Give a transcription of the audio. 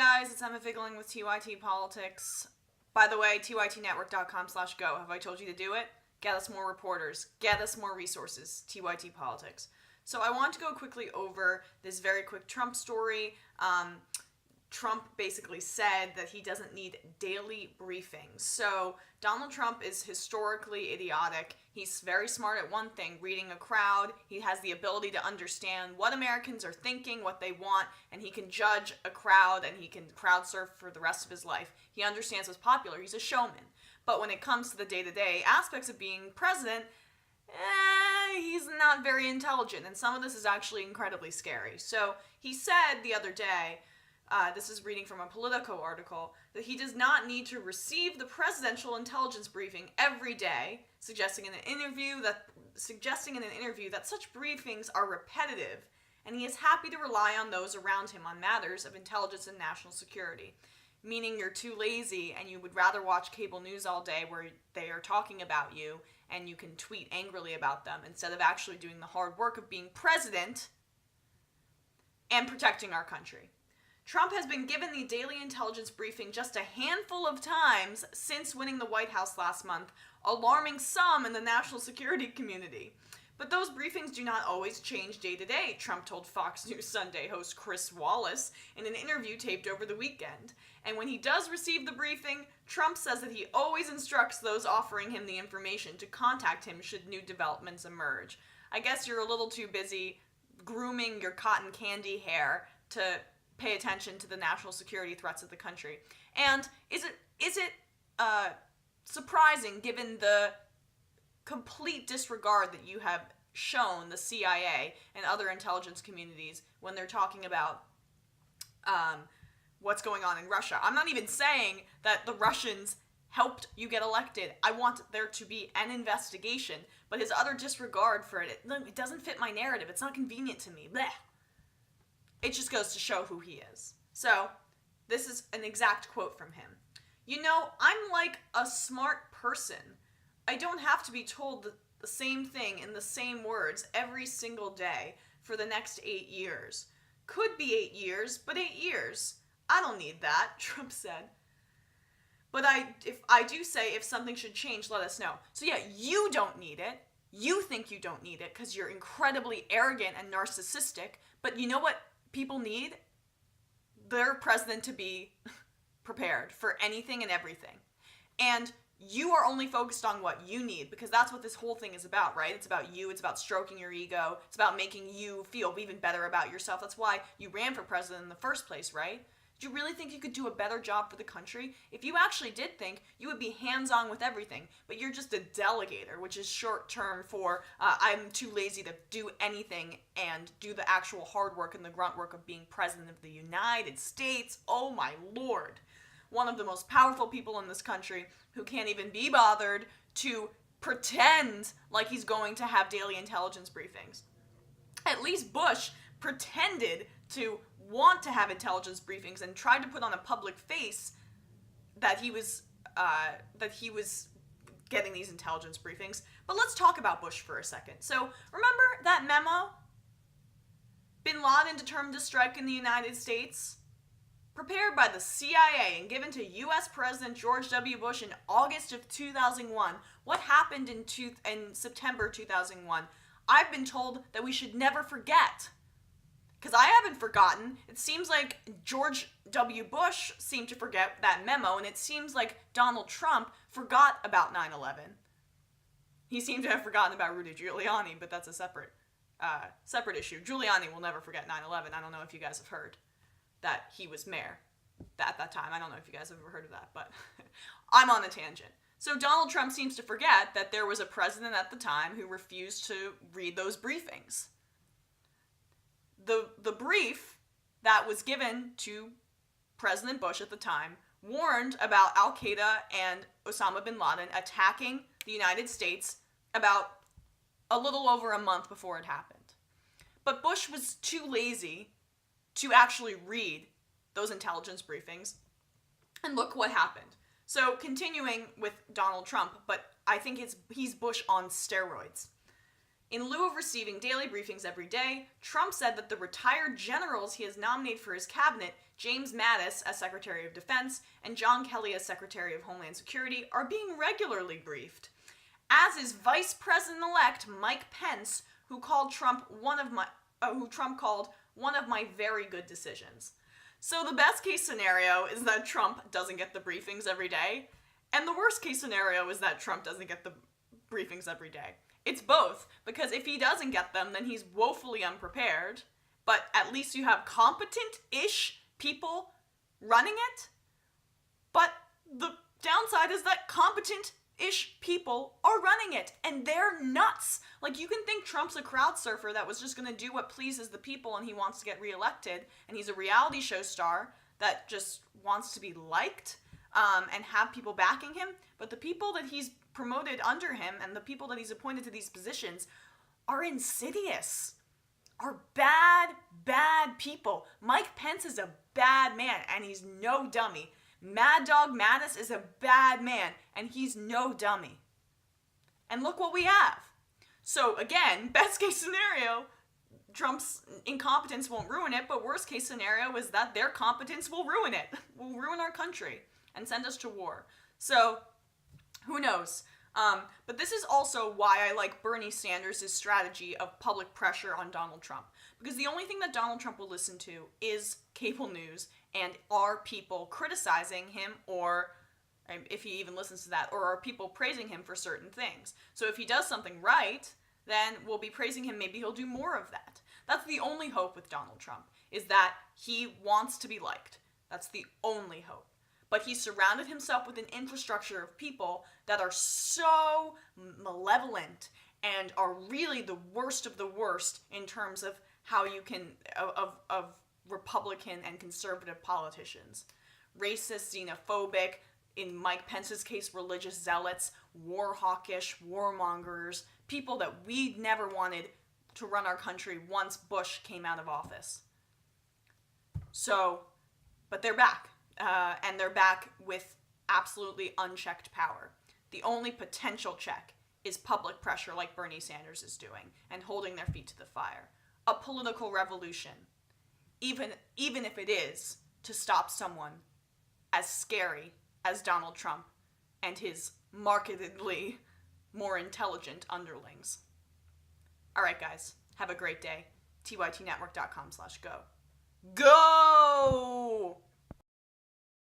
guys, it's Emma Figgling with TYT Politics. By the way, tytnetwork.com/go. Have I told you to do it? Get us more reporters. Get us more resources. TYT Politics. So I want to go quickly over this very quick Trump story. Trump basically said that he doesn't need daily briefings. So Donald Trump is historically idiotic. He's very smart at one thing, reading a crowd. He has the ability to understand what Americans are thinking, what they want, and he can judge a crowd and he can crowd surf for the rest of his life. He understands what's popular. He's a showman. But when it comes to the day-to-day aspects of being president, he's not very intelligent, and some of this is actually incredibly scary. So he said the other day, this is reading from a Politico article, that he does not need to receive the presidential intelligence briefing every day, suggesting in an interview that such briefings are repetitive, and he is happy to rely on those around him on matters of intelligence and national security. Meaning you're too lazy and you would rather watch cable news all day where they are talking about you and you can tweet angrily about them instead of actually doing the hard work of being president and protecting our country. Trump has been given the daily intelligence briefing just a handful of times since winning the White House last month, alarming some in the national security community. But those briefings do not always change day to day, Trump told Fox News Sunday host Chris Wallace in an interview taped over the weekend. And when he does receive the briefing, Trump says that he always instructs those offering him the information to contact him should new developments emerge. I guess you're a little too busy grooming your cotton candy hair to pay attention to the national security threats of the country. And is it surprising, given the complete disregard that you have shown the CIA and other intelligence communities when they're talking about what's going on in Russia? I'm not even saying that the Russians helped you get elected. I want there to be an investigation, but his utter disregard for it doesn't fit my narrative. It's not convenient to me. Blech. It just goes to show who he is. So, this is an exact quote from him. You know, I'm like a smart person. I don't have to be told the same thing in the same words every single day for the next 8 years. Could be 8 years, but 8 years. I don't need that, Trump said. But if something should change, let us know. So yeah, you don't need it. You think you don't need it because you're incredibly arrogant and narcissistic. But you know what people need? Their president to be prepared for anything and everything. And you are only focused on what you need, because that's what this whole thing is about, right? It's about you. It's about stroking your ego. It's about making you feel even better about yourself. That's why you ran for president in the first place, right? Do you really think you could do a better job for the country? If you actually did think, you would be hands-on with everything, but you're just a delegator, which is short term for I'm too lazy to do anything and do the actual hard work and the grunt work of being president of the United States. Oh my Lord. One of the most powerful people in this country who can't even be bothered to pretend like he's going to have daily intelligence briefings. At least Bush pretended to want to have intelligence briefings and tried to put on a public face that he was getting these intelligence briefings. But let's talk about Bush for a second. So remember that memo? Bin Laden determined to strike in the United States? Prepared by the CIA and given to U.S. President George W. Bush in August of 2001. What happened in September 2001? I've been told that we should never forget. Because I haven't forgotten. It seems like George W. Bush seemed to forget that memo, and it seems like Donald Trump forgot about 9/11. He seemed to have forgotten about Rudy Giuliani, but that's a separate issue. Giuliani will never forget 9/11. I don't know if you guys have heard that he was mayor at that time. I don't know if you guys have ever heard of that, but I'm on a tangent. So Donald Trump seems to forget that there was a president at the time who refused to read those briefings. The brief that was given to President Bush at the time warned about Al-Qaeda and Osama bin Laden attacking the United States about a little over a month before it happened. But Bush was too lazy to actually read those intelligence briefings. And look what happened. So continuing with Donald Trump, but I think he's Bush on steroids. In lieu of receiving daily briefings every day, Trump said that the retired generals he has nominated for his cabinet, James Mattis as Secretary of Defense and John Kelly as Secretary of Homeland Security, are being regularly briefed. As is Vice President-elect Mike Pence, who Trump called one of my very good decisions. So the best case scenario is that Trump doesn't get the briefings every day, and the worst case scenario is that Trump doesn't get the briefings every day. It's both, because if he doesn't get them, then he's woefully unprepared, but at least you have competent-ish people running it. But the downside is that competent-ish people are running it, and they're nuts. Like, you can think Trump's a crowd surfer that was just going to do what pleases the people and he wants to get reelected, and he's a reality show star that just wants to be liked and have people backing him. But the people that he's promoted under him and the people that he's appointed to these positions are insidious, are bad people. Mike Pence is a bad man, and he's no dummy. Mad Dog Mattis is a bad man, and he's no dummy. And look what we have. So again, best case scenario, Trump's incompetence won't ruin it, but worst case scenario is that their competence will ruin it, will ruin our country and send us to war. So who knows? But this is also why I like Bernie Sanders' strategy of public pressure on Donald Trump. Because the only thing that Donald Trump will listen to is cable news and are people criticizing him, or if he even listens to that, or are people praising him for certain things. So if he does something right, then we'll be praising him. Maybe he'll do more of that. That's the only hope with Donald Trump, is that he wants to be liked. That's the only hope. But he surrounded himself with an infrastructure of people that are so malevolent and are really the worst of the worst in terms of how you can, of Republican and conservative politicians. Racist, xenophobic, in Mike Pence's case, religious zealots, war hawkish, warmongers, people that we never wanted to run our country once Bush came out of office. So, but they're back. And they're back with absolutely unchecked power. The only potential check is public pressure like Bernie Sanders is doing and holding their feet to the fire. A political revolution, even if it is to stop someone as scary as Donald Trump and his markedly more intelligent underlings. All right, guys, have a great day. tytnetwork.com/go. Go!